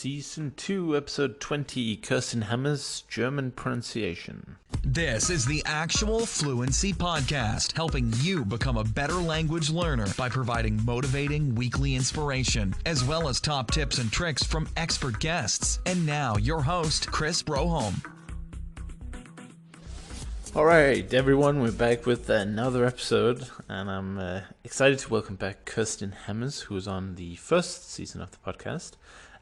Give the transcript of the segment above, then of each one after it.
Season 2, Episode 20, Kerstin Hammer's German Pronunciation. This is the Actual Fluency Podcast, helping you become a better language learner by providing motivating weekly inspiration, as well as top tips and tricks from expert guests. And now, your host, Chris Broholm. Alright, everyone, we're back with another episode, and I'm excited to welcome back Kerstin Hammers, who was on the first season of the podcast,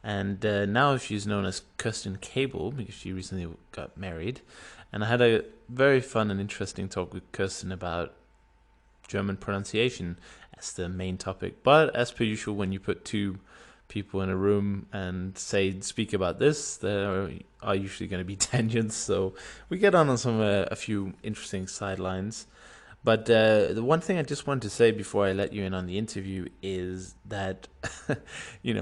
and now she's known as Kerstin Cable, because she recently got married, and I had a very fun and interesting talk with Kerstin about German pronunciation as the main topic, but as per usual, when you put two people in a room and speak about this, there are usually going to be tangents, so we get on some a few interesting sidelines. But the one thing I just wanted to say before I let you in on the interview is that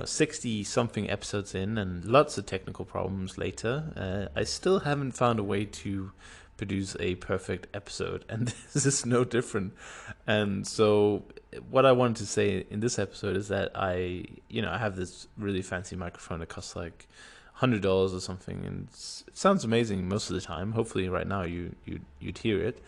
60 something episodes in and lots of technical problems later, I still haven't found a way to produce a perfect episode, and this is no different. And so what I wanted to say in this episode is that I have this really fancy microphone that costs like $100 or something, and it sounds amazing most of the time. Hopefully right now you'd hear it.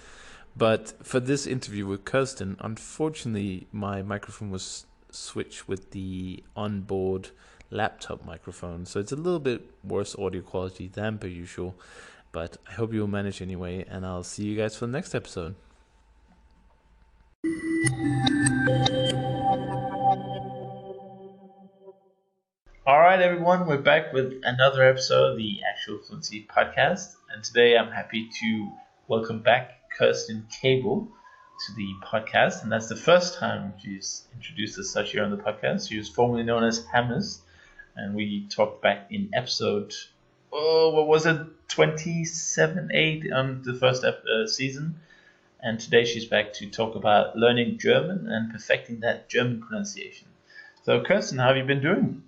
But for this interview with Kerstin, unfortunately my microphone was switched with the onboard laptop microphone, so it's a little bit worse audio quality than per usual. But I hope you'll manage anyway, and I'll see you guys for the next episode. Alright everyone, we're back with another episode of the Actual Fluency Podcast, and today I'm happy to welcome back Kerstin Cable to the podcast, and that's the first time she's introduced as such here on the podcast. She was formerly known as Hammers, and we talked back in episode 27-8 on the first season, and today she's back to talk about learning German and perfecting that German pronunciation. So Kerstin, how have you been doing?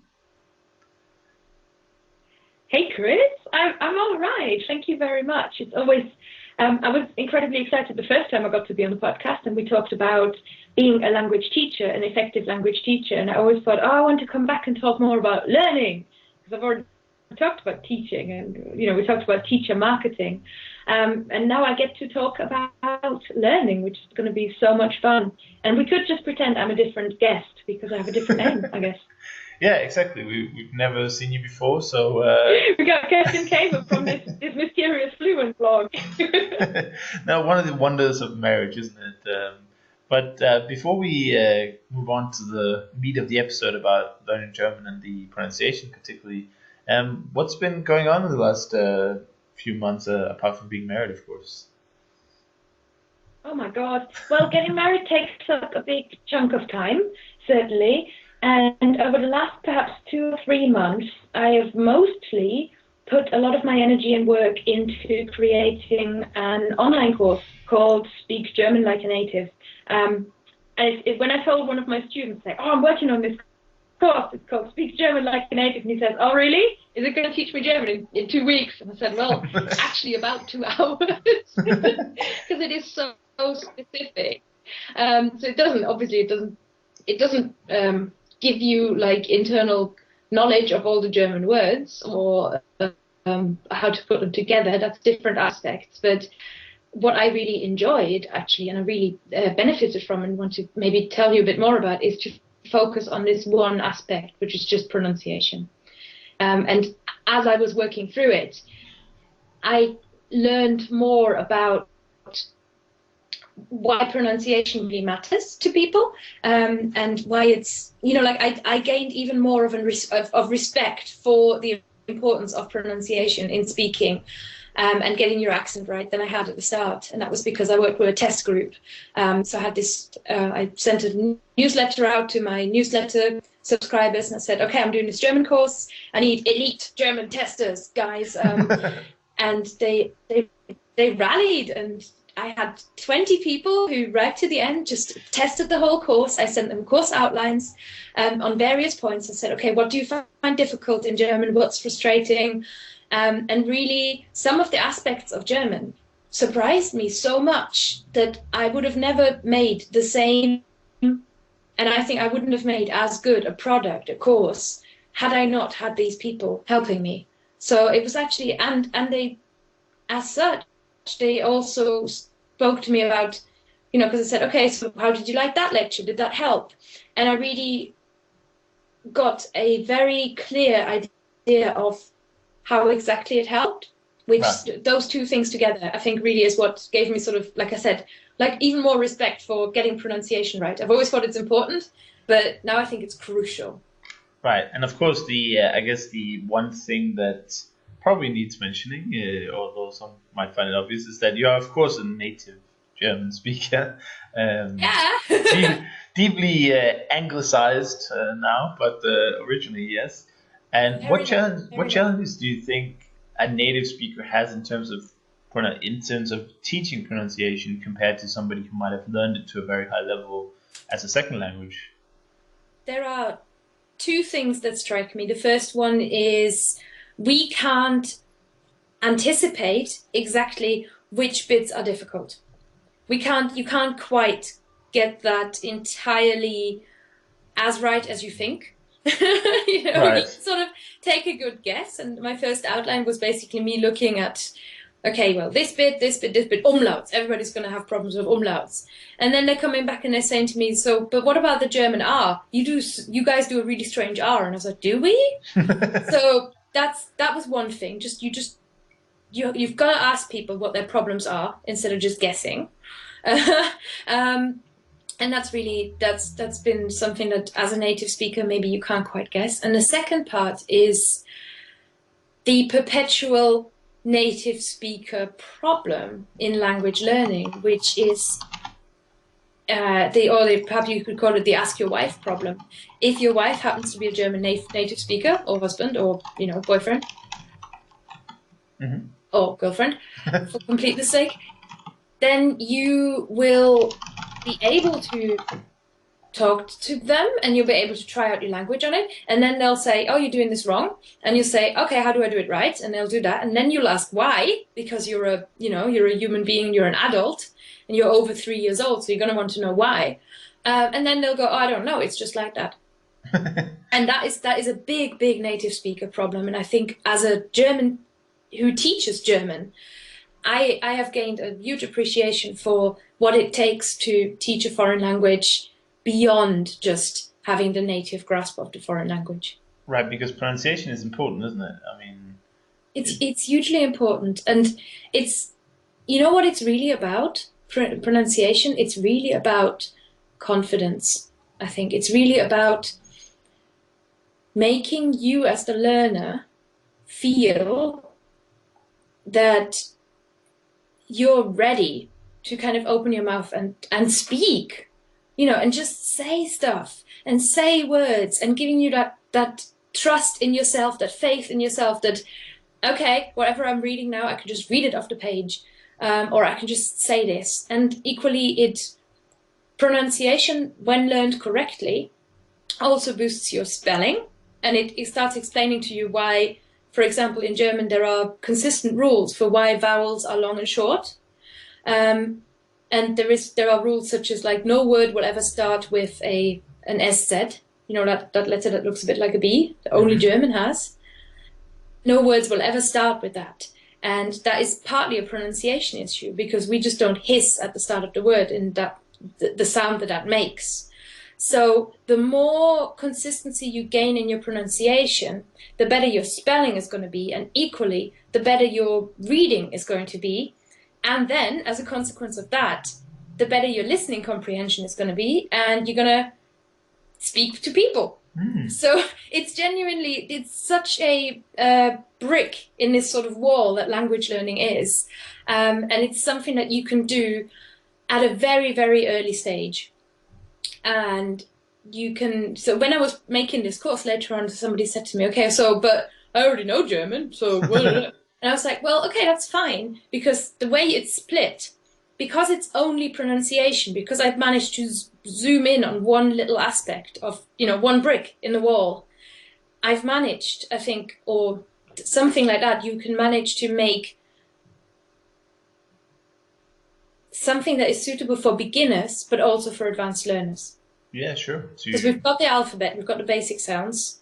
Hey Chris, I'm all right. Thank you very much. It's always I was incredibly excited the first time I got to be on the podcast, and we talked about being a language teacher, an effective language teacher, and I always thought, I want to come back and talk more about learning, because I've already talked about teaching, and we talked about teacher marketing, and now I get to talk about learning, which is going to be so much fun. And we could just pretend I'm a different guest because I have a different name, I guess. Yeah, exactly. We've never seen you before, so we got Kerstin Cable from this mysterious fluent blog. Now, one of the wonders of marriage, isn't it? But before we move on to the meat of the episode about learning German and the pronunciation particularly, what's been going on in the last few months, apart from being married, of course? Oh my God. Well, getting married takes up a big chunk of time, certainly. And over the last perhaps 2 or 3 months, I have mostly put a lot of my energy and work into creating an online course called Speak German Like a Native. When I told one of my students, I'm working on this course, it's called Speak German Like a Native, and he says, oh really? Is it going to teach me German in 2 weeks? And I said, well, actually about 2 hours, because it is so specific. So it doesn't give you like internal knowledge of all the German words or how to put them together. That's different aspects. But what I really enjoyed, actually, and I really benefited from and want to maybe tell you a bit more about, is to focus on this one aspect, which is just pronunciation. And as I was working through it, I learned more about why pronunciation really matters to people, and why it's, I gained even more of respect for the importance of pronunciation in speaking and getting your accent right than I had at the start. And that was because I worked with a test group. So I had this, I sent a newsletter out to my newsletter subscribers, and I said, okay, I'm doing this German course. I need elite German testers, guys. And they rallied, and I had 20 people who right to the end just tested the whole course. I sent them course outlines on various points. I said, okay, what do you find difficult in German? What's frustrating? And really, some of the aspects of German surprised me so much that I would have never made the same, and I think I wouldn't have made as good a product, a course, had I not had these people helping me. So it was actually, and they, as such, they also spoke to me about, because I said, okay, so how did you like that lecture? Did that help? And I really got a very clear idea of how exactly it helped, which those two things together, I think really is what gave me sort of, like I said, like even more respect for getting pronunciation right. I've always thought it's important, but now I think it's crucial. Right, and of course I guess the one thing that probably needs mentioning, although some might find it obvious, is that you are of course a native German speaker. Deeply anglicized now, but originally yes. And what challenges do you think a native speaker has in terms of teaching pronunciation compared to somebody who might have learned it to a very high level as a second language? There are two things that strike me. The first one is we can't anticipate exactly which bits are difficult. You can't quite get that entirely as right as you think. You sort of take a good guess. And my first outline was basically me looking at, okay, well, this bit, umlauts. Everybody's going to have problems with umlauts. And then they're coming back and they're saying to me, so, but what about the German R? You guys do a really strange R. And I was like, do we? So that was one thing. You've got to ask people what their problems are instead of just guessing. And that's been something that as a native speaker, maybe you can't quite guess. And the second part is the perpetual native speaker problem in language learning, which is perhaps you could call it the ask your wife problem. If your wife happens to be a German native speaker, or husband, or boyfriend, or girlfriend, for completeness sake, then you will be able to talk to them and you'll be able to try out your language on it. And then they'll say, oh, you're doing this wrong. And you'll say, okay, how do I do it right? And they'll do that. And then you'll ask why, because you're a human being, you're an adult and you're over 3 years old. So you're going to want to know why. And then they'll go, oh, I don't know. It's just like that. And that is a big, big native speaker problem. And I think as a German who teaches German, I have gained a huge appreciation for what it takes to teach a foreign language beyond just having the native grasp of the foreign language. Right, because pronunciation is important, isn't it? I mean, it's hugely important, and it's what it's really about. Pronunciation. It's really about confidence. I think it's really about making you as the learner feel that you're ready to kind of open your mouth and speak, and just say stuff and say words and giving you that trust in yourself, that faith in yourself that, okay, whatever I'm reading now, I can just read it off the page, or I can just say this. And equally, pronunciation, when learned correctly, also boosts your spelling, and it starts explaining to you why, for example, in German, there are consistent rules for why vowels are long and short. And there are rules such as, like, no word will ever start with an SZ, that letter that looks a bit like a B, that only German has. No words will ever start with that. And that is partly a pronunciation issue, because we just don't hiss at the start of the word in the sound that makes. So the more consistency you gain in your pronunciation, the better your spelling is going to be, and equally, the better your reading is going to be. And then, as a consequence of that, the better your listening comprehension is going to be, and you're going to speak to people. So it's such a brick in this sort of wall that language learning is. And it's something that you can do at a very, very early stage. And so when I was making this course later on, somebody said to me, okay, but I already know German, so and I was like, well, okay, that's fine, because the way it's split, because it's only pronunciation, because I've managed to zoom in on one little aspect of, one brick in the wall, I've managed, I think, or something like that, you can manage to make something that is suitable for beginners, but also for advanced learners. Yeah, sure. Because we've got the alphabet, we've got the basic sounds,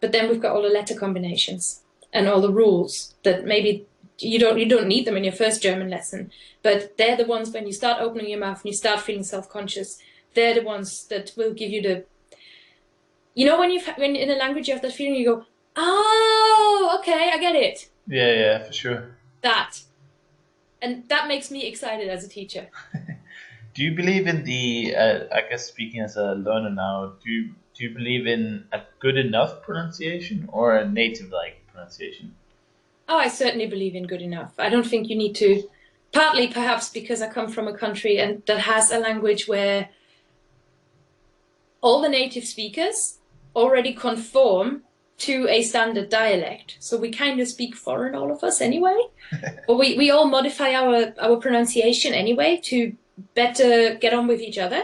but then we've got all the letter combinations and all the rules that maybe you don't need them in your first German lesson, but they're the ones when you start opening your mouth and you start feeling self-conscious, they're the ones that will give you the, when in a language you have that feeling, you go, oh, okay, I get it. Yeah, for sure. And that makes me excited as a teacher. Do you believe in the, I guess speaking as a learner now, do you believe in a good enough pronunciation or a native-like pronunciation? Oh, I certainly believe in good enough. I don't think you need to, partly perhaps because I come from a country and that has a language where all the native speakers already conform to a standard dialect. So we kind of speak foreign, all of us anyway. But we all modify our pronunciation anyway to better get on with each other.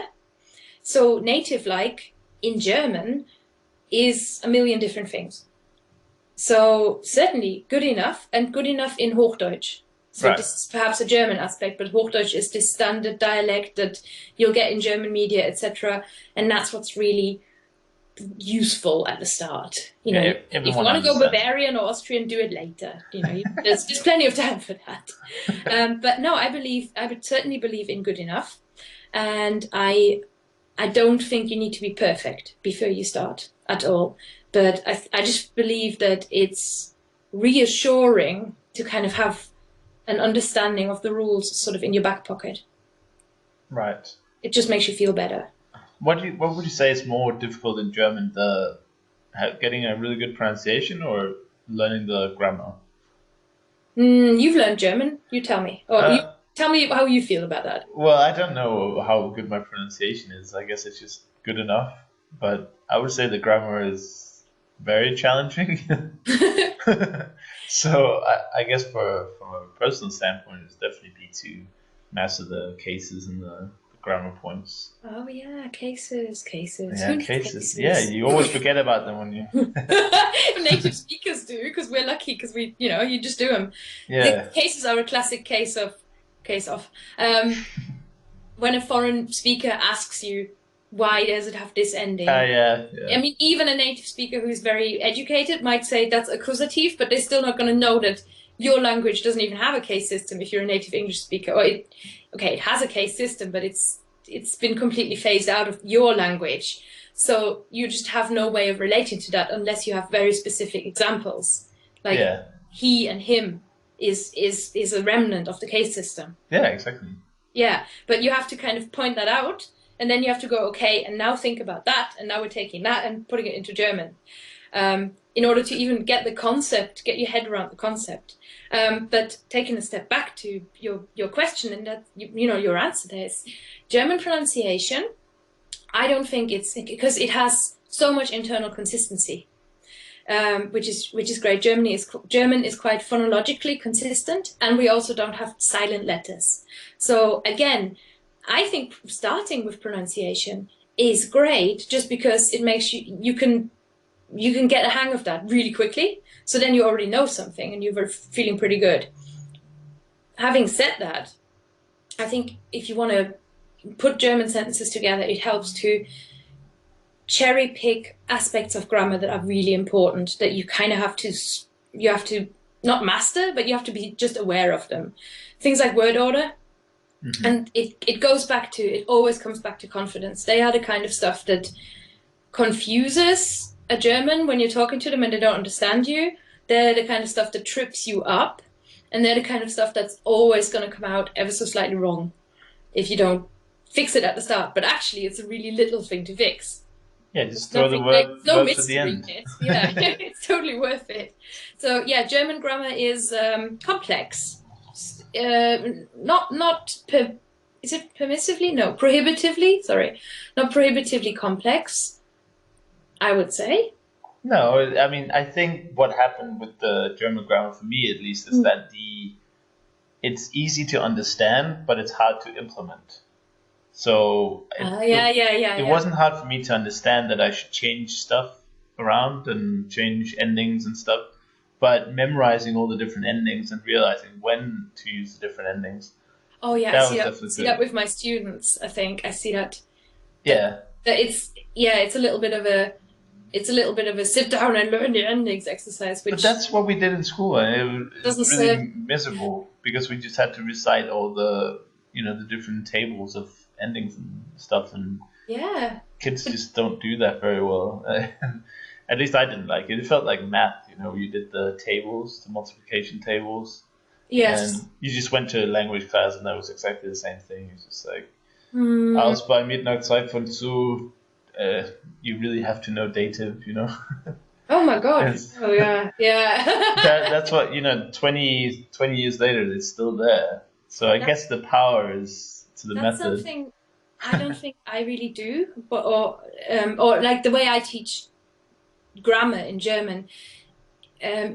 So native-like in German is a million different things. So certainly good enough, and good enough in Hochdeutsch. So Right. This is perhaps a German aspect, but Hochdeutsch is this standard dialect that you'll get in German media, etc. And that's what's really useful at the start. You know, if you everyone want to go understands. Bavarian or Austrian, do it later. There's plenty of time for that. But no, I would certainly believe in good enough, and I don't think you need to be perfect before you start at all. But I just believe that it's reassuring to kind of have an understanding of the rules sort of in your back pocket. Right. It just makes you feel better. What would you say is more difficult in German, getting a really good pronunciation or learning the grammar? You've learned German. You tell me. Or tell me how you feel about that. Well, I don't know how good my pronunciation is. I guess it's just good enough. But I would say the grammar is very challenging. So I guess from a personal standpoint, it's definitely be to master the cases and the grammar points. Oh yeah, cases. Yeah, Who needs cases. Yeah, you always forget about them when you. Native speakers do, because we're lucky, because you just do them. Yeah. The cases are a classic case of when a foreign speaker asks you, why does it have this ending? Yeah. I mean, even a native speaker who's very educated might say that's accusative, but they're still not going to know that your language doesn't even have a case system if you're a native English speaker. Or it has a case system, but it's been completely phased out of your language. So you just have no way of relating to that unless you have very specific examples. Like he and him is a remnant of the case system. Yeah, exactly. Yeah, but you have to kind of point that out. And then you have to go, okay, and now think about that, and now we're taking that and putting it into German, in order to even get get your head around the concept. But taking a step back to your question, and that your answer there is German pronunciation. I don't think it's because it has so much internal consistency, which is great. German is quite phonologically consistent, and we also don't have silent letters. So again, I think starting with pronunciation is great, just because it makes you can get a hang of that really quickly. So then you already know something and you're feeling pretty good. Having said that, I think if you want to put German sentences together, it helps to cherry pick aspects of grammar that are really important, that you kind of have to not master, but you have to be just aware of them. Things like word order. Mm-hmm. And it always comes back to confidence. They are the kind of stuff that confuses a German when you're talking to them and they don't understand you. They're the kind of stuff that trips you up. And they're the kind of stuff that's always going to come out ever so slightly wrong if you don't fix it at the start. But actually, it's a really little thing to fix. Yeah, just throw the words at the end. Yeah, it's totally worth it. So yeah, German grammar is complex. Is it permissively? No, prohibitively. Sorry, not prohibitively complex, I would say. No, I mean, I think what happened with the German grammar, for me at least, is that it's easy to understand, but it's hard to implement. So it wasn't hard for me to understand that I should change stuff around and change endings and stuff. But memorizing all the different endings and realizing when to use the different endings. Oh yeah, I see that with my students. I think I see that. Yeah. That it's a little bit of a it's a little bit of a sit down and learn the endings exercise, which But that's what we did in school, and it doesn't was really serve. miserable because we just had to recite all the, the different tables of endings and stuff, and Yeah. kids just don't do that very well. At least I didn't like it. It felt like math, you did the tables, the multiplication tables, Yes. and you just went to a language class and that was exactly the same thing. It's just like, Mm. Aus bei Midnacht Zeit von zu, you really have to know dative, Oh my God. Yes. Oh yeah. Yeah. That's what, 20 years later, it's still there. So I guess the power is to the That's method. something I don't think I really do, but or like the way I teach grammar in German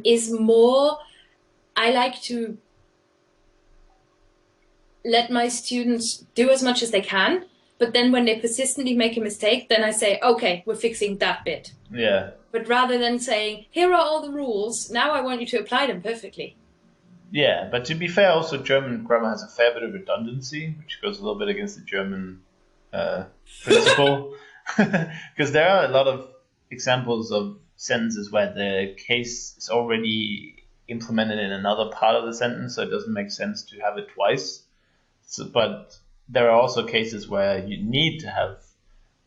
is more. I like to let my students do as much as they can, but then when they persistently make a mistake, then I say, okay, we're fixing that bit. Yeah. But rather than saying, here are all the rules, now I want you to apply them perfectly. Yeah, but to be fair, also German grammar has a fair bit of redundancy, which goes a little bit against the German principle. Because there are a lot of examples of sentences where the case is already implemented in another part of the sentence, so it doesn't make sense to have it twice. But there are also cases where you need to have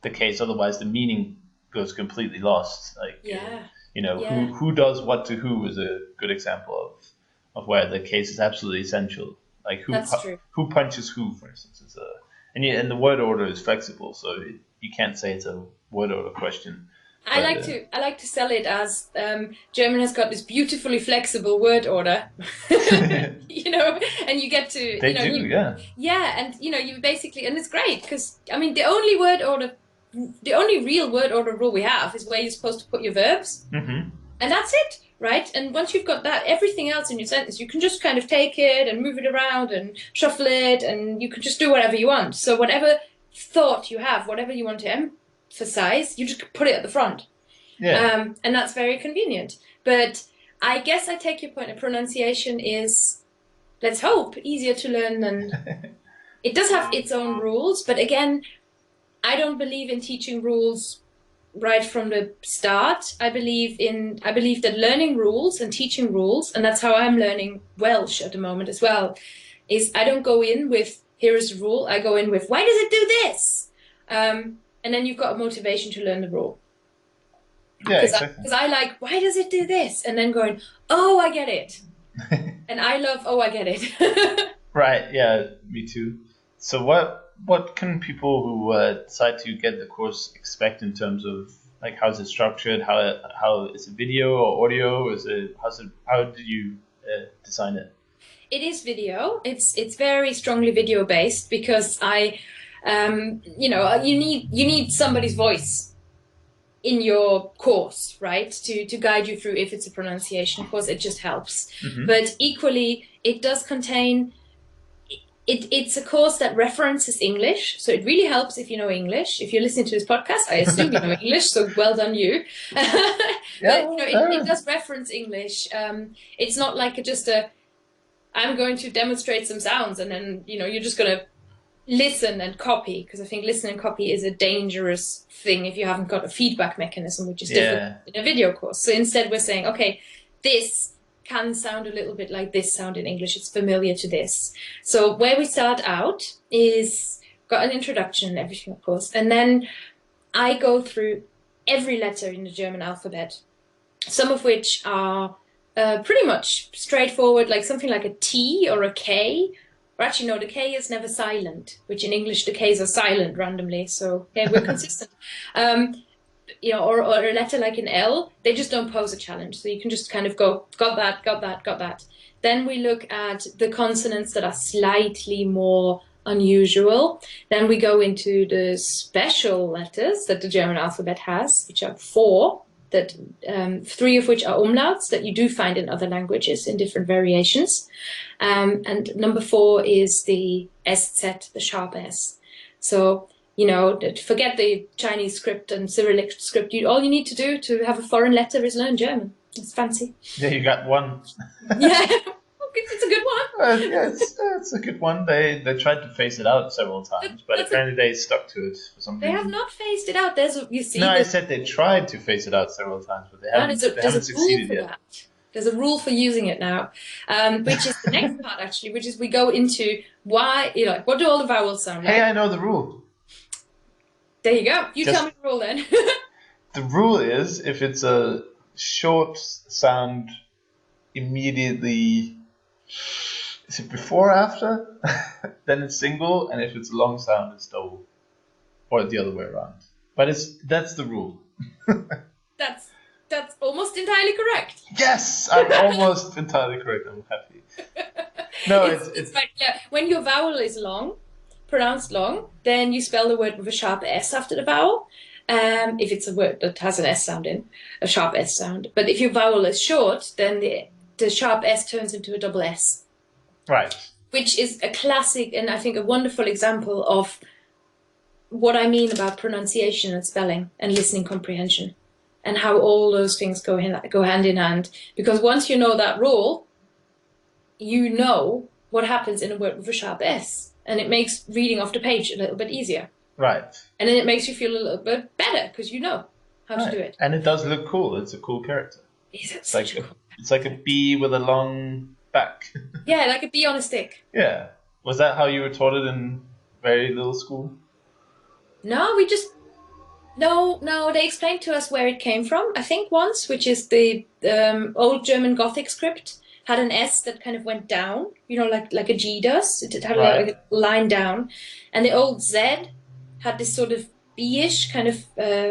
the case, otherwise the meaning goes completely lost. Like, Yeah. who does what to who is a good example of where the case is absolutely essential. Like That's true. who punches who, for instance. And the word order is flexible, so you can't say it's a word order question. I like to sell it as German has got this beautifully flexible word order, and you get to They do, yeah. Yeah, and you basically, and it's great because the only real word order rule we have is where you're supposed to put your verbs, Mm-hmm. and that's it, right? And once you've got that, everything else in your sentence, you can just kind of take it and move it around and shuffle it, and you can just do whatever you want. So whatever thought you have, whatever you want to emphasize, you just put it at the front. Yeah. And that's very convenient. But I guess I take your point. A pronunciation is, let's hope, easier to learn than... It does have its own rules, but again, I don't believe in teaching rules right from the start. I believe that learning rules and teaching rules, and that's how I'm learning Welsh at the moment as well, is I don't go in with, here is a rule. I go in with, why does it do this? And then you've got a motivation to learn the rule. Yeah, exactly. Because I like, why does it do this? And then going, oh, I get it. And I love, oh, I get it. Right, yeah, me too. So what can people who decide to get the course expect in terms of, like, how's it structured? How is it video or audio? How did you design it? It is video. It's very strongly video based because you need somebody's voice in your course, right, to guide you through. If it's a pronunciation course, it just helps. Mm-hmm. But equally, it does contain. It's a course that references English, so it really helps if you know English. If you're listening to this podcast, I assume you know English, so well done you. But it does reference English. It's not like I'm going to demonstrate some sounds and then you're just going to listen and copy, because I think listen and copy is a dangerous thing if you haven't got a feedback mechanism, which is different in a video course. So instead we're saying, okay, this can sound a little bit like this sound in English. It's familiar to this. So where we start out is got an introduction and everything, of course. And then I go through every letter in the German alphabet, some of which are pretty much straightforward, like something like a T or a K. Or actually, no, the K is never silent, which in English the Ks are silent randomly. So yeah, we're consistent. Or a letter like an L, they just don't pose a challenge. So you can just kind of go, got that. Then we look at the consonants that are slightly more unusual. Then we go into the special letters that the German alphabet has, which are 4, that 3 of which are umlauts that you do find in other languages in different variations. And number 4 is the SZ, the sharp S. So, forget the Chinese script and Cyrillic script. All you need to do to have a foreign letter is learn German. It's fancy. Yeah, you got one. Yeah, it's a good one. Yeah, it's a good one. They tried to phase it out several times, but apparently they stuck to it for some reason. They have not phased it out. You see. No, I said they tried to phase it out several times, but they haven't succeeded yet. That. There's a rule for using it now, which is the next part actually, which is we go into why, what do all the vowels sound like? Hey, I know the rule. There you go. Tell me the rule then. The rule is if it's a short sound immediately, is it before or after? Then it's single, and if it's a long sound, it's double. Or the other way around. But that's the rule. That's almost entirely correct. Yes, I'm almost entirely correct. I'm happy. No, it's like, yeah, when your vowel is long, pronounced long, then you spell the word with a sharp S after the vowel. If it's a word that has an S sound in, a sharp S sound. But if your vowel is short, then the sharp S turns into a double S. Right. Which is a classic and I think a wonderful example of what I mean about pronunciation and spelling and listening comprehension. And how all those things go hand in hand. Because once you know that rule, you know what happens in a word with a sharp S. And it makes reading off the page a little bit easier. Right. And then it makes you feel a little bit better because you know how to do it. And it does look cool. It's a cool character. It's like a bee with a long back. Yeah, like a bee on a stick. Yeah. Was that how you were taught it in very little school? No, No, they explained to us where it came from, I think once, which is the old German Gothic script had an S that kind of went down, like a G does. It had like a line down. And the old Z had this sort of B-ish kind of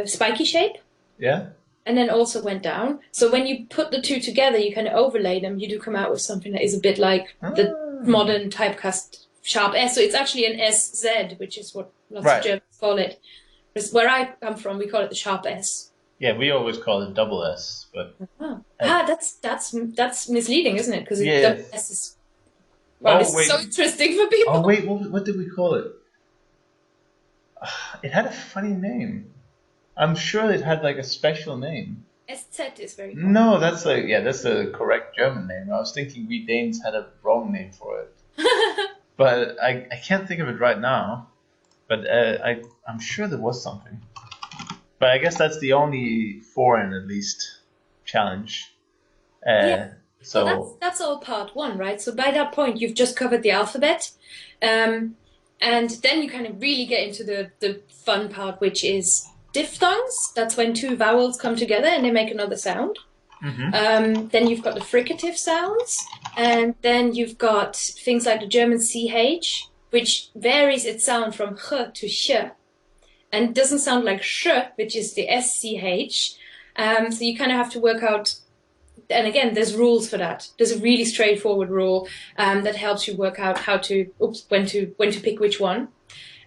spiky shape. Yeah. And then also went down. So when you put the two together, you kind of overlay them, you do come out with something that is a bit like the modern typecast sharp S. So it's actually an SZ, which is what lots of Germans call it. Where I come from, we call it the sharp S. Yeah, we always call it double S, but that's misleading, isn't it? Because double S is so interesting for people. Oh wait, what did we call it? It had a funny name. I'm sure it had like a special name. SZ is very common. No, that's the correct German name. I was thinking we Danes had a wrong name for it, but I can't think of it right now. But I'm sure there was something. But I guess that's the only foreign, at least, challenge. So that's all part one, right? So by that point, you've just covered the alphabet. And then you kind of really get into the fun part, which is diphthongs. That's when two vowels come together and they make another sound. Mm-hmm. Then you've got the fricative sounds. And then you've got things like the German CH, which varies its sound from ch to sh, and doesn't sound like sh, which is the SCH. So you kind of have to work out, and again, there's rules for that. There's a really straightforward rule that helps you work out when to pick which one.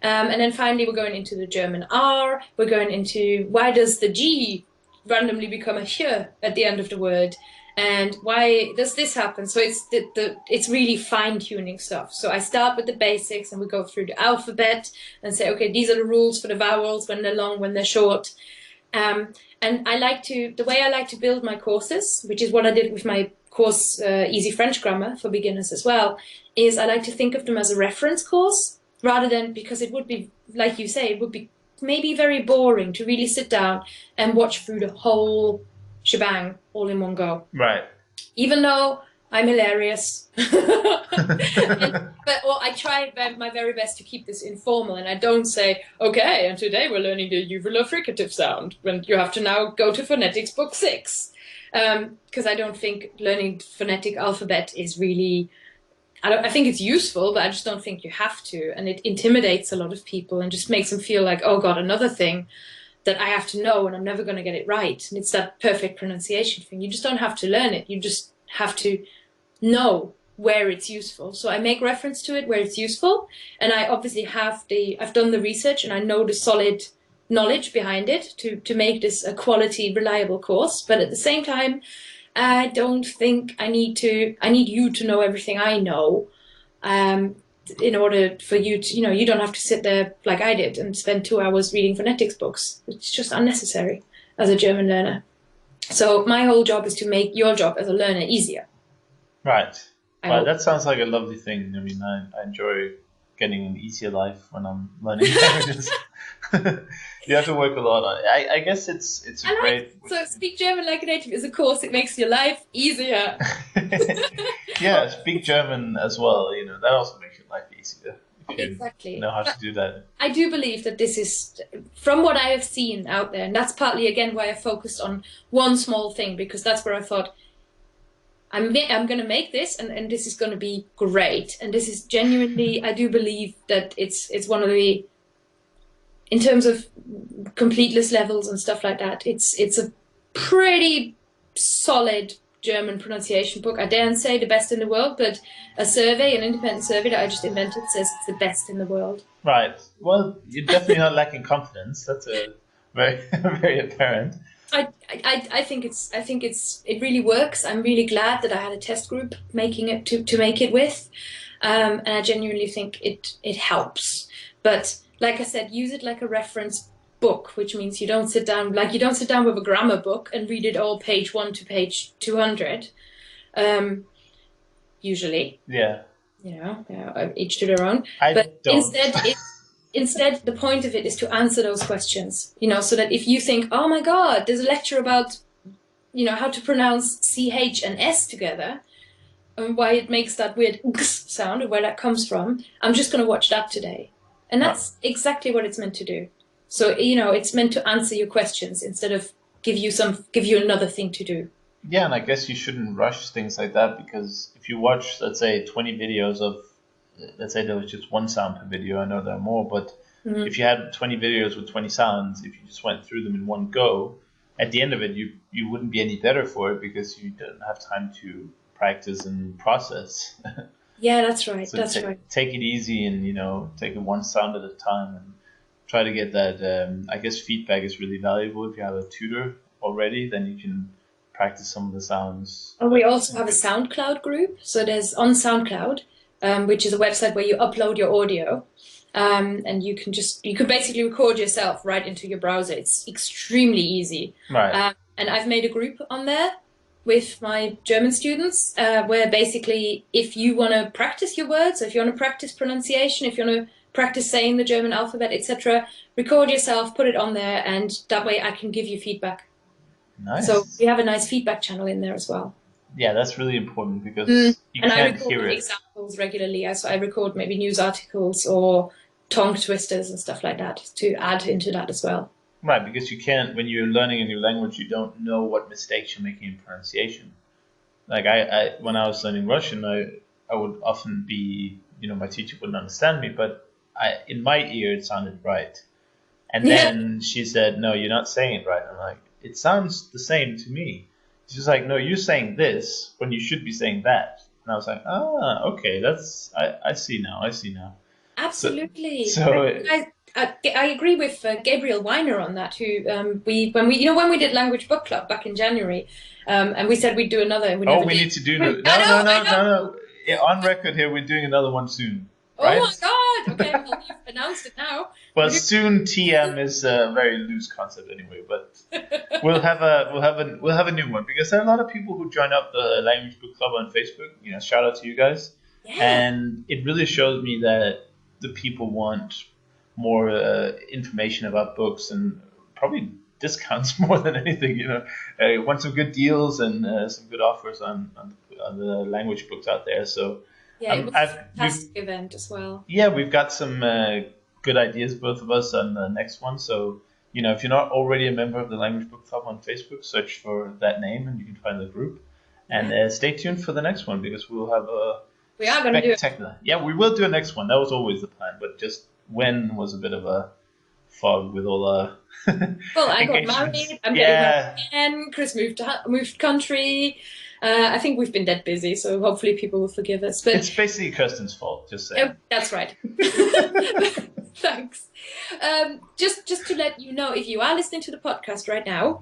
And then finally, we're going into the German R. We're going into why does the G randomly become a sh at the end of the word. And why does this happen? So it's really fine-tuning stuff. So I start with the basics and we go through the alphabet and say, okay, these are the rules for the vowels, when they're long, when they're short. And the way I like to build my courses, which is what I did with my course, Easy French Grammar for beginners as well, is I like to think of them as a reference course rather than, because it would be, like you say, it would be maybe very boring to really sit down and watch through the whole shebang all in one go. Right. Even though I'm hilarious. I try my very best to keep this informal, and I don't say, okay, and today we're learning the uvular fricative sound, when you have to now go to phonetics book 6. Because I don't think learning phonetic alphabet is really... I think it's useful, but I just don't think you have to. And it intimidates a lot of people and just makes them feel like, oh God, another thing that I have to know and I'm never going to get it right. And it's that perfect pronunciation thing. You just don't have to learn it. You just have to know where it's useful. So I make reference to it where it's useful. And I obviously I've done the research and I know the solid knowledge behind it to make this a quality, reliable course. But at the same time, I don't think I need you to know everything I know. In order for you to, you don't have to sit there like I did and spend 2 hours reading phonetics books. It's just unnecessary as a German learner. So my whole job is to make your job as a learner easier. Right. Well, that sounds like a lovely thing. I mean, I enjoy getting an easier life when I'm learning languages. You have to work a lot on it. I guess it's great. So speak German like a native is a course. It makes your life easier. Yeah, speak German as well. You know, that also makes your life easier. If you exactly. know how to do that. I do believe that this is, from what I have seen out there, and that's partly, again, why I focused on one small thing, because that's where I thought, I'm going to make this, and this is going to be great. And this is genuinely, I do believe that it's one of the, in terms of completeness levels and stuff like that, it's a pretty solid German pronunciation book. I daren't say the best in the world, but a survey, an independent survey that I just invented, says it's the best in the world. Right. Well, you're definitely not lacking confidence. That's a very, very apparent. I think it really works. I'm really glad that I had a test group making it to make it with, and I genuinely think it helps. But like I said, use it like a reference book, which means you don't sit down with a grammar book and read it all page 1 to page 200. Usually, yeah, each to their own. But instead, the point of it is to answer those questions. So that if you think, oh my God, there's a lecture about, how to pronounce CH and S together, and why it makes that weird sound, and where that comes from, I'm just going to watch that today. And that's exactly what it's meant to do. So, it's meant to answer your questions instead of give you another thing to do. Yeah, and I guess you shouldn't rush things like that, because if you watch, let's say, 20 videos of, let's say there was just one sound per video, I know there are more, but if you had 20 videos with 20 sounds, if you just went through them in one go, at the end of it, you wouldn't be any better for it, because you don't have time to practice and process. Yeah, that's right. So take it easy and, take it one sound at a time and try to get that. I guess feedback is really valuable. If you have a tutor already, then you can practice some of the sounds. And we also have a SoundCloud group. So there's on SoundCloud, which is a website where you upload your audio. And you can basically record yourself right into your browser. It's extremely easy. Right. And I've made a group on there with my German students, where basically if you want to practice your words, if you want to practice pronunciation, if you want to practice saying the German alphabet, etc., record yourself, put it on there, and that way I can give you feedback. Nice. So we have a nice feedback channel in there as well. Yeah, that's really important, because you can't hear it. And I record examples regularly. So I record maybe news articles or tongue twisters and stuff like that to add into that as well. Right, because you can't, when you're learning a new language, you don't know what mistakes you're making in pronunciation. Like I when I was learning Russian, I would often be, my teacher wouldn't understand me, but in my ear it sounded right. And then she said, no, you're not saying it right. I'm like, it sounds the same to me. She's like, no, you're saying this when you should be saying that. And I was like, okay, I see now. Absolutely. So I agree with Gabriel Weiner on that. Who when we did Language Book Club back in January, and we said we'd do another. We need to do no. Yeah, on record here, we're doing another one soon. Right? Oh my God! Okay, well, you've announced it now. Well, soon TM is a very loose concept anyway, but we'll have a new one, because there are a lot of people who join up the Language Book Club on Facebook. Shout out to you guys. Yeah. And it really shows me that the people want more information about books, and probably discounts more than anything. Want some good deals and some good offers on the language books out there. So yeah, it was a fantastic event as well. Yeah, we've got some good ideas, both of us, on the next one. So if you're not already a member of the Language Book Club on Facebook, search for that name and you can find the group. And stay tuned for the next one, because we'll have a we are going to do it. Yeah, we will do a next one. That was always the plan, but just when was a bit of a fog with all well, I got married. I'm getting married again. Chris moved country. I think we've been that busy, so hopefully people will forgive us. But it's basically Kerstin's fault. Just saying. Oh, that's right. Thanks. Just to let you know, if you are listening to the podcast right now,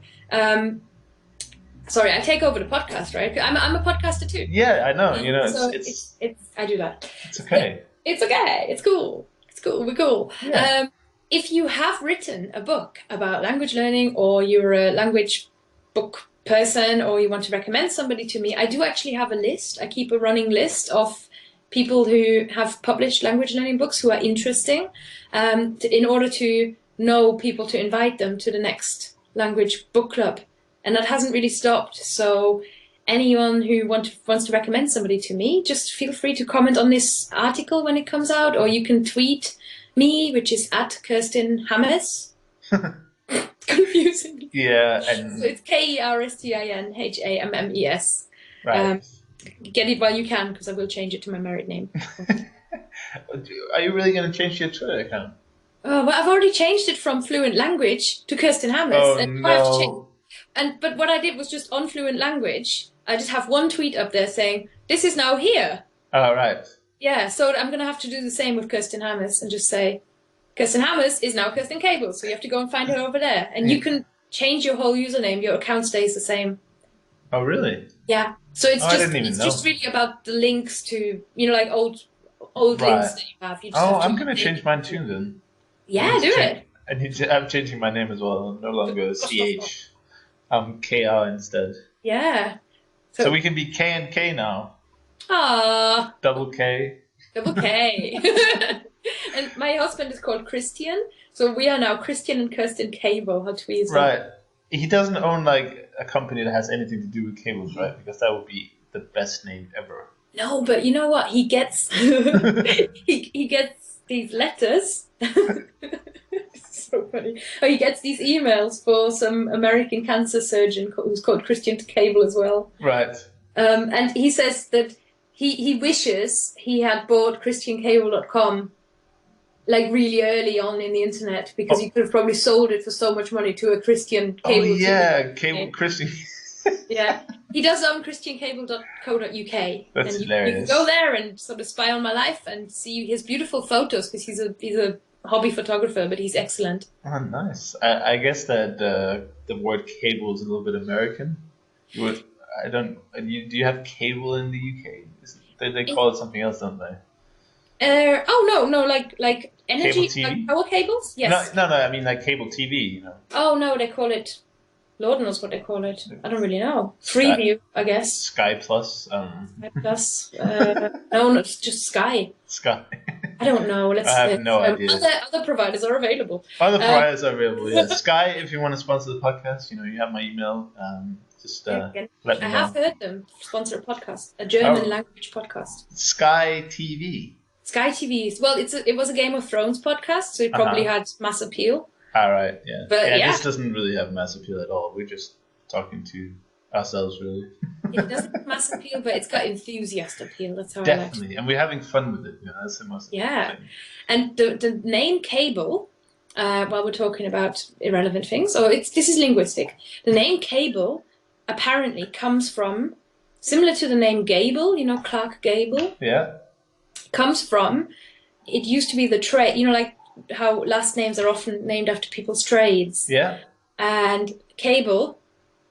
sorry, I take over the podcast, right? I'm a podcaster too. Yeah, I know. So it's I do that. It's okay. It's okay. It's cool. We're cool. Yeah. If you have written a book about language learning, or you're a language book person or you want to recommend somebody to me, I do actually have a list. I keep a running list of people who have published language learning books who are interesting, in order to know people to invite them to the next language book club. And that hasn't really stopped. So anyone who wants to recommend somebody to me, just feel free to comment on this article when it comes out, or you can tweet me, which is at Kerstin Hammes. Confusing. Yeah, and so it's KERSTINHAMMES. right. Get it while you can, because I will change it to my married name. Are you really going to change your Twitter account? Oh, but I've already changed it from Fluent Language to Kerstin Hammes. Oh, and no. I have to change. But what I did was just on Fluent Language, I just have one tweet up there saying, this is now here. Oh, right. Yeah, so I'm going to have to do the same with Kerstin Hammes and just say, Kerstin Hammes is now Kerstin Cable, so you have to go and find her over there. And you can change your whole username, your account stays the same. Oh, really? Yeah. So it's just really about the links to, like old links that you have. You just have I'm going to change mine too then. Yeah, do it. I'm changing my name as well. I'm no longer CH. I'm KR instead. Yeah. So we can be K and K now. Ah. Double K. Double K. And my husband is called Christian, so we are now Christian and Kerstin Cable. How twee is that? Right. He doesn't own like a company that has anything to do with cables, right? Because that would be the best name ever. No, but you know what? He gets he gets these letters. It's so funny. Oh, he gets these emails for some American cancer surgeon who's called Christian Cable as well. Right. And he says that he wishes he had bought ChristianCable.com like really early on in the internet, because he could have probably sold it for so much money to a Christian cable. Oh yeah, cable Christian. Yeah, he does own ChristianCable.co.uk. That's and hilarious. You can go there and sort of spy on my life and see his beautiful photos, because he's a hobby photographer, but he's excellent. Oh, nice. I guess that the word cable is a little bit American. Do you have cable in the UK? They call it something else, don't they? No, like energy, Cable TV? like power cables. Yes. No. I mean like cable TV. Oh no, they call it. Lord knows what they call it. I don't really know. Freeview, I guess. Sky Plus. Sky Plus. No, it's just Sky. Sky. I don't know. I have no idea. Other providers are available. Other providers are available. Yeah. Sky, if you want to sponsor the podcast, you have my email. Just let me know. I have heard them sponsor a podcast, a German language podcast. Sky TV. Sky TV. Well, it was a Game of Thrones podcast, so it probably had mass appeal. All right, yeah. But this doesn't really have mass appeal at all. We're just talking to ourselves, really. It doesn't have mass appeal, but it's got enthusiast appeal. That's how Definitely, I like it. And we're having fun with it. That's the most important thing. And the name Cable, while we're talking about irrelevant things, this is linguistic. The name Cable apparently comes from, similar to the name Gable, Clark Gable. Yeah. Comes from, it used to be the trade, like how last names are often named after people's trades. Yeah. And Cable,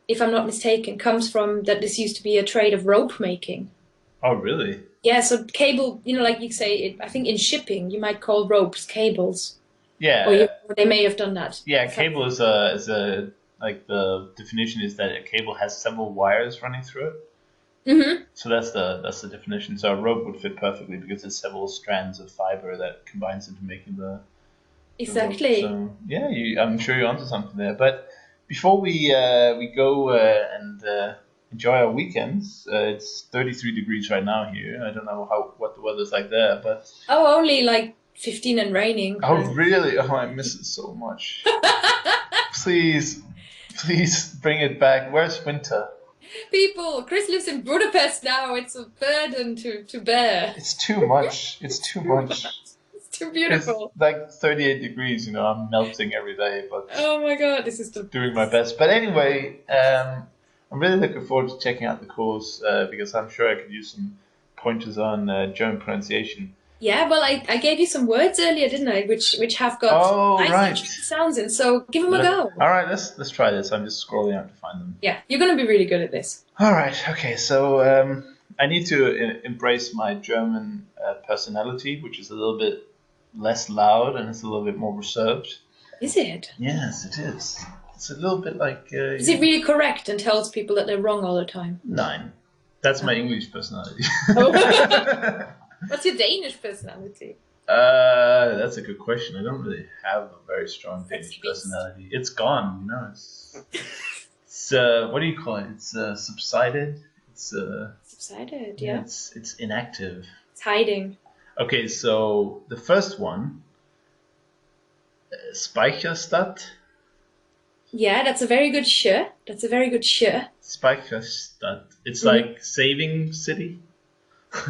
if I'm not mistaken, comes from that this used to be a trade of rope making. Oh, really? Yeah, so cable, like you say, I think in shipping, you might call ropes cables. Yeah. Or they may have done that. Yeah, cable is like the definition is that a cable has several wires running through it. Mm-hmm. So that's the definition. So a rope would fit perfectly because there's several strands of fiber that combines into making the exactly. rope. So yeah, I'm sure you're onto something there. But before we go and enjoy our weekends, it's 33 degrees right now here. I don't know what the weather's like there, but only like 15 and raining. Oh really? Oh, I miss it so much. Please bring it back. Where's winter? People, Chris lives in Budapest now. It's a burden to bear. It's too much. It's too much. It's too beautiful. It's like 38 degrees. I'm melting every day. But oh my god, this is doing my best. But anyway, I'm really looking forward to checking out the course because I'm sure I could use some pointers on German pronunciation. Yeah, well, I gave you some words earlier, didn't I? Which have got nice sounds in. So give them a go. All right, let's try this. I'm just scrolling out to find them. Yeah, you're going to be really good at this. All right. Okay. So I need to embrace my German personality, which is a little bit less loud and it's a little bit more reserved. Is it? Yes, it is. It's a little bit like... Is it really correct and tells people that they're wrong all the time? Nine. That's my English personality. Oh. What's your Danish personality? That's a good question. I don't really have a very strong Danish personality. It's gone, It's what do you call it? It's subsided. It's subsided. Yeah. It's inactive. It's hiding. Okay, so the first one, Speicherstadt. Yeah, that's a very good sh. Speicherstadt. It's like saving city.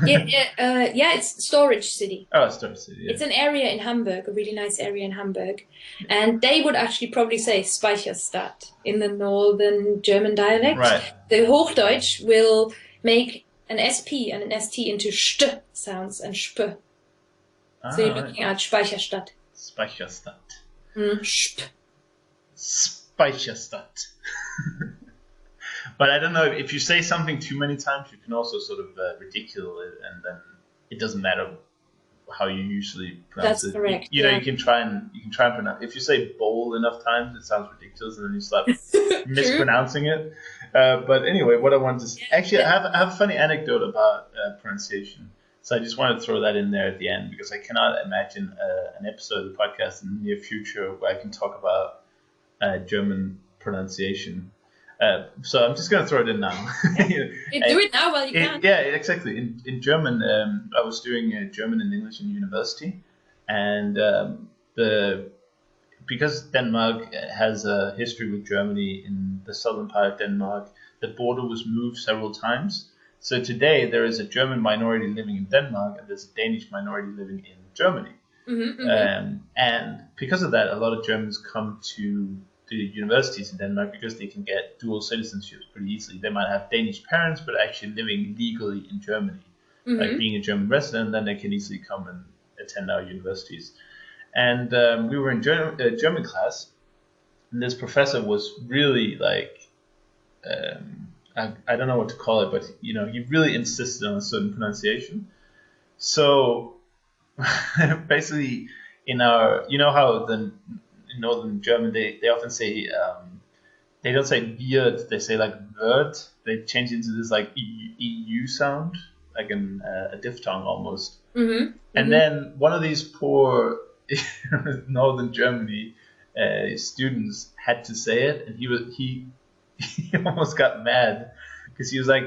Yeah, it's storage city. Oh, storage city. Yeah. It's an area in Hamburg, a really nice area in Hamburg, and they would actually probably say Speicherstadt in the northern German dialect. Right. The Hochdeutsch will make an SP and an ST into st sounds and sp. So you're looking at Speicherstadt. Speicherstadt. Sp. Speicherstadt. But I don't know, if you say something too many times, you can also sort of ridicule it, and then it doesn't matter how you usually pronounce it. That's correct. You know, you can try and pronounce. If you say bowl enough times, it sounds ridiculous, and then you start mispronouncing it. But anyway, what I wanted to actually, I have a funny anecdote about pronunciation. So I just wanted to throw that in there at the end, because I cannot imagine an episode of the podcast in the near future where I can talk about German pronunciation. So I'm just going to throw it in now. You do it now while you can. Yeah, exactly. In German, I was doing German and English in university, and because Denmark has a history with Germany in the southern part of Denmark, the border was moved several times. So today there is a German minority living in Denmark, and there's a Danish minority living in Germany. And because of that, a lot of Germans come to the universities in Denmark because they can get dual citizenships pretty easily. They might have Danish parents, but actually living legally in Germany, like being a German resident, then they can easily come and attend our universities. And we were in German class, and this professor was really like, I don't know what to call it, but he really insisted on a certain pronunciation. So basically, in our, how in northern German, they often say, they don't say wird, they say like wird. They change into this like EU sound, like a diphthong almost. And then one of these poor northern Germany students had to say it, and he almost got mad because he was like,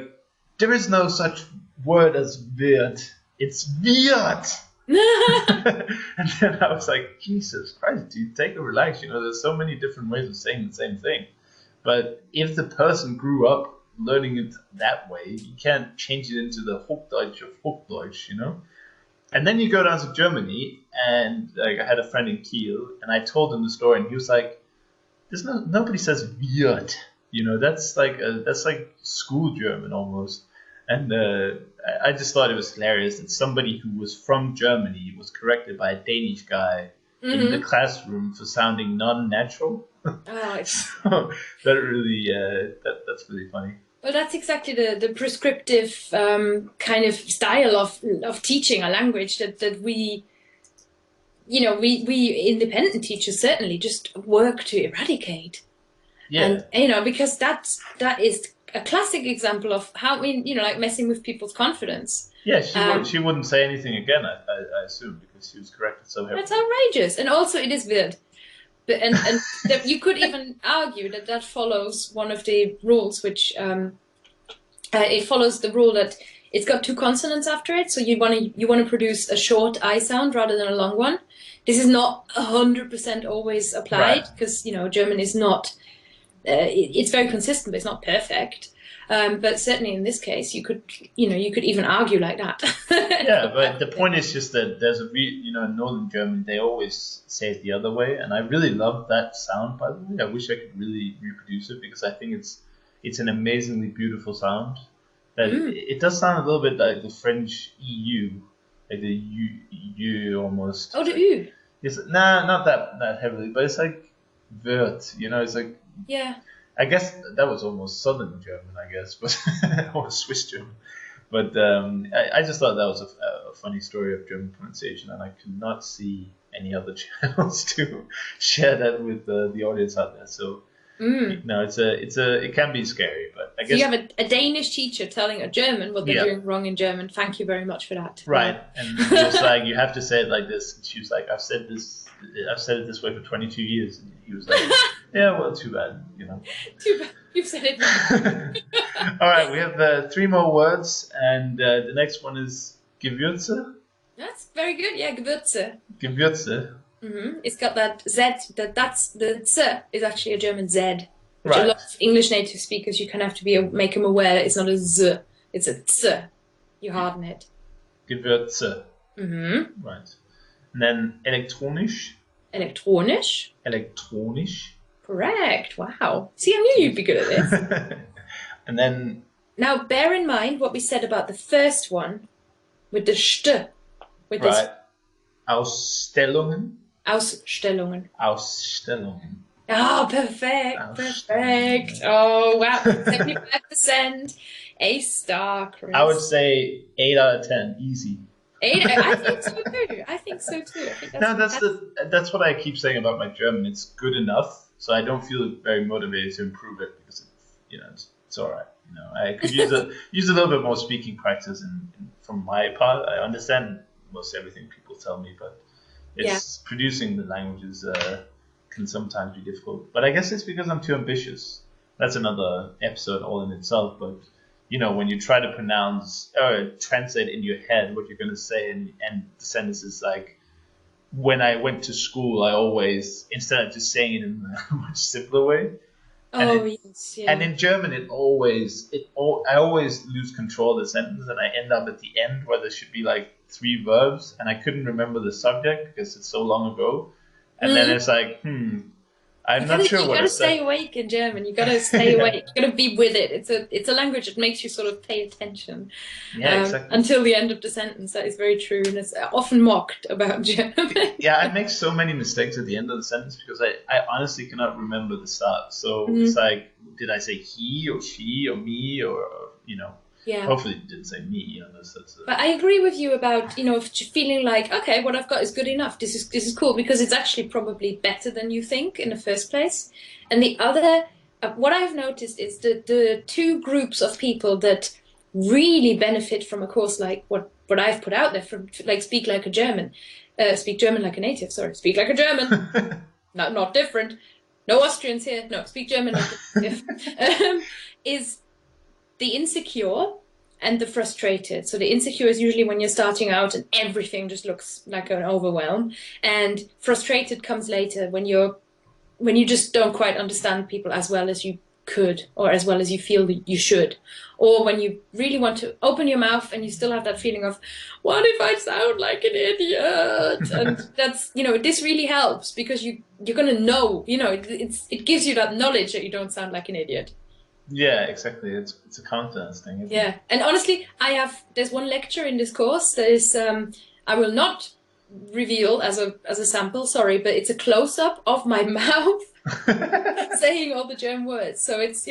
there is no such word as wird, it's wird. And then I was like, Jesus Christ, dude, take a relax. There's so many different ways of saying the same thing. But if the person grew up learning it that way, you can't change it into the Hochdeutsch of Hochdeutsch, And then you go down to Germany, and like I had a friend in Kiel, and I told him the story, and he was like, nobody says wird, that's like school German almost. And I just thought it was hilarious that somebody who was from Germany was corrected by a Danish guy in the classroom for sounding non-natural. So that really, that's really funny. Well, that's exactly the prescriptive kind of style of teaching a language that we, we independent teachers certainly just work to eradicate. Yeah. And, because that is a classic example of how like messing with people's confidence. Yeah, she wouldn't say anything again, I assume, because she was corrected so heavily. That's outrageous, and also it is weird. But and you could even argue that follows one of the rules, which it follows the rule that it's got two consonants after it, so you want to produce a short I sound rather than a long one. This is not 100% always applied because German is not. It's very consistent, but it's not perfect. But certainly in this case, you could even argue like that. Yeah, but the point is just that there's in Northern German, they always say it the other way. And I really love that sound, by the way. I wish I could really reproduce it because I think it's an amazingly beautiful sound. It does sound a little bit like the French EU, like the U almost. Oh, the U. Nah, not that heavily, but it's like wird, it's like. Yeah. I guess that was almost Southern German, but or Swiss German. But I just thought that was a funny story of German pronunciation, and I could not see any other channels to share that with the audience out there. So No, it can be scary, but I So guess you have a Danish teacher telling a German what they're doing wrong in German. Thank you very much for that. Right, Wow. and he was like, you have to say it like this. And she was like, I've said it this way for 22 years. And he was like, yeah, well, too bad, you know. Too bad. You've said it wrong. All right, we have 3 more words, and the next one is Gewürze. That's very good. Yeah, Gewürze. Gewürze. It's got that Z. That's the Z is actually a German Z, which Right. a lot of English native speakers you kind of have to make them aware that it's not a Z, it's a Z. You harden it. Gewürze. Right. And then elektronisch. Elektronisch. Elektronisch. Correct. Wow. See, I knew you'd be good at this. And then. Now, bear in mind what we said about the first one with the st. With right. this Ausstellungen. Ausstellungen. Ausstellungen. Oh, perfect. Perfect. Oh, wow. 75%. A star, Chris. I would say 8 out of 10. Easy. 8. I think so too. I think that's what I keep saying about my German. It's good enough, so I don't feel very motivated to improve it because it's all right. You know, I could use a little bit more speaking practice. And from my part, I understand most everything people tell me, but producing the languages can sometimes be difficult. But I guess it's because I'm too ambitious. That's another episode all in itself. But you know, when you try to pronounce or translate in your head what you're going to say, and the sentence is like, when I went to school, I always, instead of just saying it in a much simpler way. Yes. Yeah. And in German, I always lose control of the sentence, and I end up at the end where there should be like 3 verbs, and I couldn't remember the subject because it's so long ago. And then it's like, I'm not sure what you gotta stay awake in German. You gotta stay awake. You gotta be with it. It's a language that makes you sort of pay attention. Yeah, exactly. Until the end of the sentence. That is very true, and it's often mocked about German. Yeah, I make so many mistakes at the end of the sentence because I honestly cannot remember the start. So it's like, did I say he or she or me or you know? Yeah. Hopefully it didn't say me. But I agree with you about feeling like, okay, what I've got is good enough. This is cool because it's actually probably better than you think in the first place. And the other, what I've noticed is the 2 groups of people that really benefit from a course like what I've put out there, from like speak like a German, speak German like a native. Sorry, speak like a German. not different. No Austrians here. No, speak German like a native. Is the insecure and the frustrated. So the insecure is usually when you're starting out and everything just looks like an overwhelm, and frustrated comes later when you just don't quite understand people as well as you could or as well as you feel that you should, or when you really want to open your mouth and you still have that feeling of, what if I sound like an idiot? And that's, this really helps because you're going to know, it gives you that knowledge that you don't sound like an idiot. Yeah, exactly. It's a confidence thing, isn't it? And honestly, there's one lecture in this course that is, I will not reveal as a sample, sorry, but it's a close-up of my mouth saying all the German words. So it's,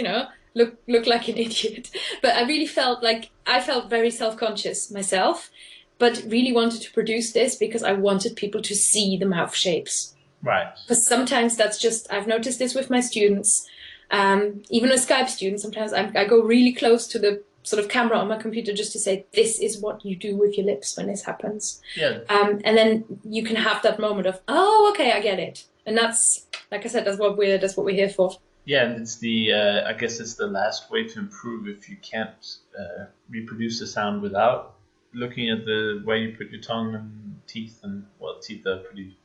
look like an idiot. But I really felt very self-conscious myself, but really wanted to produce this because I wanted people to see the mouth shapes. Right. Because sometimes I've noticed this with my students. Even with Skype students, sometimes I go really close to the sort of camera on my computer just to say, this is what you do with your lips when this happens. Yeah. And then you can have that moment of, oh, okay, I get it. And that's, like I said, that's what we're here for. Yeah, and it's I guess it's the last way to improve if you can't reproduce the sound without looking at the way you put your tongue and teeth, and teeth are pretty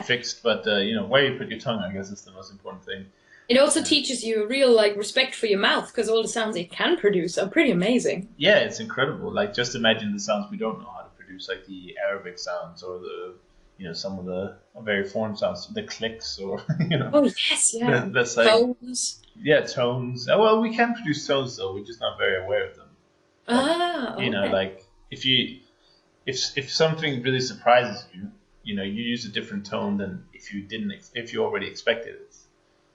fixed, but where you put your tongue, I guess, is the most important thing. It also teaches you a real respect for your mouth because all the sounds it can produce are pretty amazing. Yeah, it's incredible. Like, just imagine the sounds we don't know how to produce, like the Arabic sounds or the some of the very foreign sounds, the clicks or Oh yes, yeah. That's like, tones. Yeah, tones. Well, we can produce tones though. We're just not very aware of them. Okay. Like if something really surprises you, you use a different tone than if you already expected it.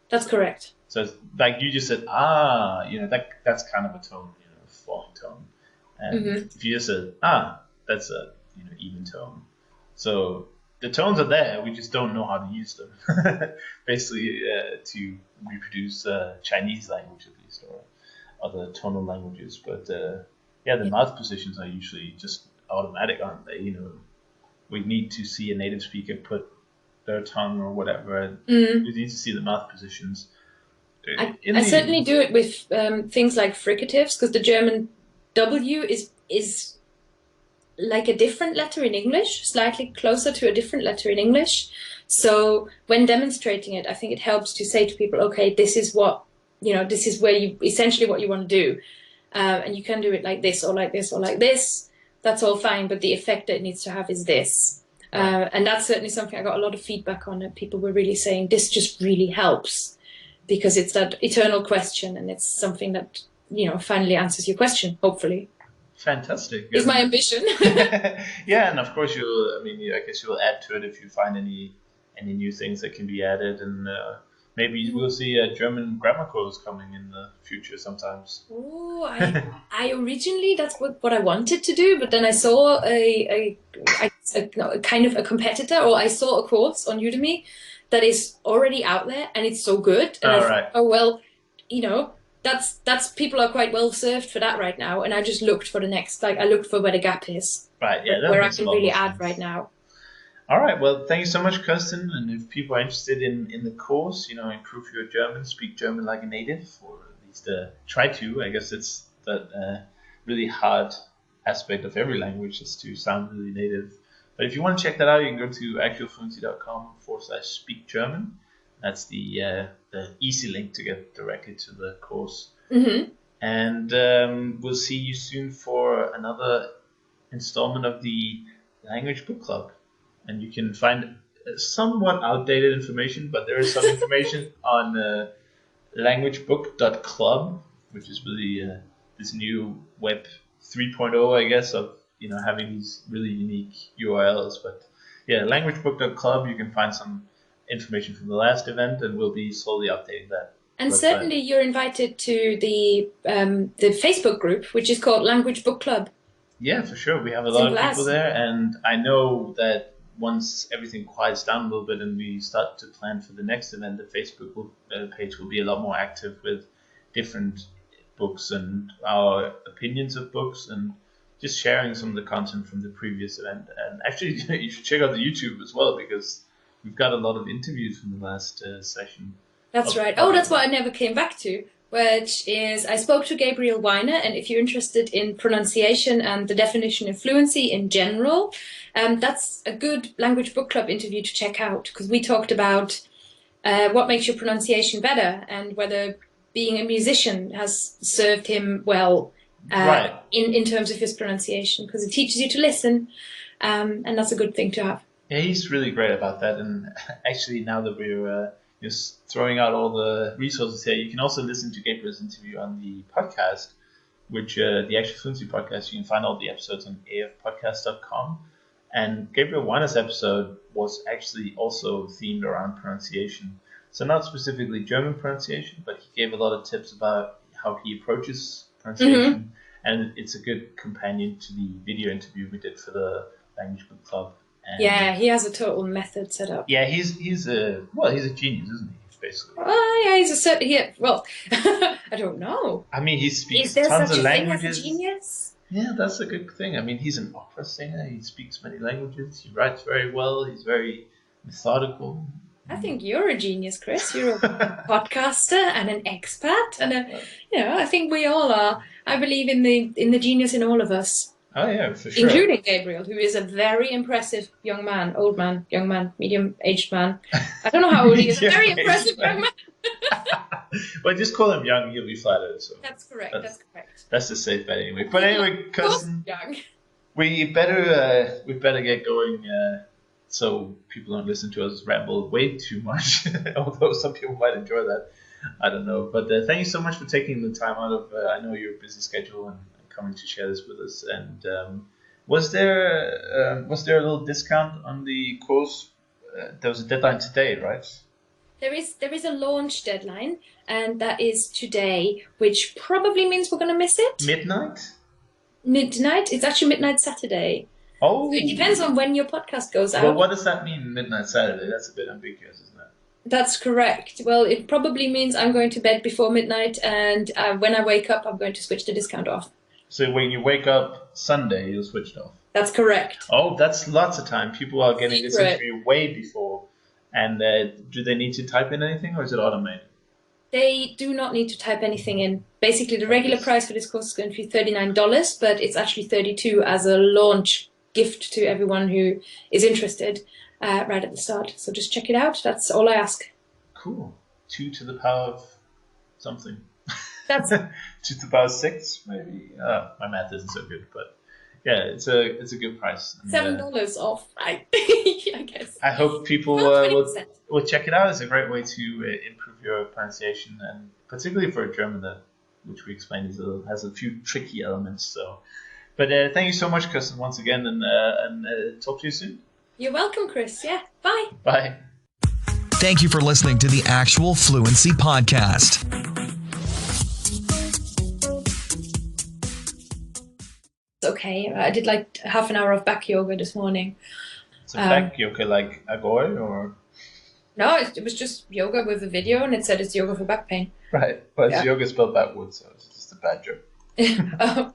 That's correct. So it's like you just said, that's kind of a tone, a falling tone. And if you just said, that's a even tone. So the tones are there. We just don't know how to use them. Basically, to reproduce Chinese language at least, or other tonal languages. But yeah, the mouth positions are usually just automatic, aren't they? We need to see a native speaker put their tongue or whatever, and we need to see the mouth positions. I certainly do it with things like fricatives, because the German W is like a different letter in English, slightly closer to a different letter in English. So when demonstrating it, I think it helps to say to people, okay, this is what, this is where you, essentially what you want to do. And you can do it like this or like this or like this. That's all fine, but the effect that it needs to have is this. And that's certainly something I got a lot of feedback on, and people were really saying this just really helps, because it's that eternal question, and it's something that, finally answers your question, hopefully. Fantastic. Is my ambition. Yeah, and of course I guess you'll add to it if you find any new things that can be added, and maybe we'll see a German grammar course coming in the future sometimes. Oh, I originally, that's what I wanted to do, but then I saw a kind of a competitor, or I saw a course on Udemy that is already out there, and it's so good. And thought, oh well, that's people are quite well served for that right now, and I just looked for the next, I looked for where the gap is, right? Yeah, where I can really add right now. All right, well, thank you so much, Kerstin. And if people are interested in the course, improve your German, speak German like a native, or at least try to. I guess it's that really hard aspect of every language is to sound really native. But if you want to check that out, you can go to actualfluency.com/speak German. That's the easy link to get directly to the course. Mm-hmm. And we'll see you soon for another installment of the Language Book Club. And you can find somewhat outdated information, but there is some information on languagebook.club, which is really this new web 3.0, I guess, of having these really unique URLs. But yeah, languagebook.club, you can find some information from the last event, and we'll be slowly updating that. And certainly you're invited to the Facebook group, which is called Language Book Club. Yeah, for sure. We have a lot of people there, and I know that once everything quiets down a little bit and we start to plan for the next event, the Facebook page will be a lot more active with different books and our opinions of books, and just sharing some of the content from the previous event. And actually, you should check out the YouTube as well, because we've got a lot of interviews from the last session. That's right. Oh, that's what I never came back to, which is I spoke to Gabriel Weiner, and if you're interested in pronunciation and the definition of fluency in general, that's a good Language Book Club interview to check out, because we talked about what makes your pronunciation better, and whether being a musician has served him well in terms of his pronunciation, because it teaches you to listen, and that's a good thing to have. Yeah, he's really great about that. And actually, now that we're just throwing out all the resources here, you can also listen to Gabriel's interview on the podcast, which the Actual Fluency podcast. You can find all the episodes on afpodcast.com. And Gabriel Weiner's episode was actually also themed around pronunciation. So not specifically German pronunciation, but he gave a lot of tips about how he approaches pronunciation. Mm-hmm. And it's a good companion to the video interview we did for the Language Book Club. And yeah, he has a total method set up. Yeah, he's a genius, isn't he? Basically. Oh yeah, he's a certain. Well, I don't know. I mean, he speaks Is there tons such of a languages. Thing as a genius? Yeah, that's a good thing. I mean, he's an opera singer. He speaks many languages. He writes very well. He's very methodical. I think you're a genius, Chris. You're a podcaster and an expat, and I think we all are. I believe in the genius in all of us. Oh yeah, for sure. Including Gabriel, who is a very impressive young man, old man, young man, medium-aged man. I don't know how old he is. A very impressive young man. Well, just call him young. He'll be flattered. So that's correct. That's correct. That's the safe bet anyway. But anyway, Kerstin, young. we better get going. So people don't listen to us ramble way too much. Although some people might enjoy that. I don't know. But thank you so much for taking the time out of. I know your busy schedule and coming to share this with us. And was there a little discount on the course? There was a deadline today, right? There is a launch deadline, and that is today, which probably means we're going to miss it. Midnight? Midnight? It's actually midnight Saturday. Oh. It depends on when your podcast goes out. Well, what does that mean, midnight Saturday? That's a bit ambiguous, isn't it? That's correct. Well, it probably means I'm going to bed before midnight, and when I wake up, I'm going to switch the discount off. So when you wake up Sunday, you'll switch it off? That's correct. Oh, that's lots of time. People are getting this interview way before. And do they need to type in anything, or is it automated? They do not need to type anything in. Basically, the regular price for this course is going to be $39, but it's actually $32 as a launch gift to everyone who is interested right at the start. So just check it out. That's all I ask. Cool. 2 to the power of something. That's 2 to the power of 6, maybe. My math isn't so good, but yeah, it's a good price. And, $7 off, right? I guess. I hope people will check it out. It's a great way to improve your pronunciation, and particularly for a German, which we explained has a few tricky elements. So, but thank you so much, Kerstin, once again, and talk to you soon. You're welcome, Chris. Yeah. Bye. Bye. Thank you for listening to the Actual Fluency Podcast. Okay, I did like half an hour of back yoga this morning. So back yoga like Agoi, or? No, it was just yoga with a video, and it said it's yoga for back pain. Right, but it's yoga spelled backwards, so it's just a bad joke. Oh.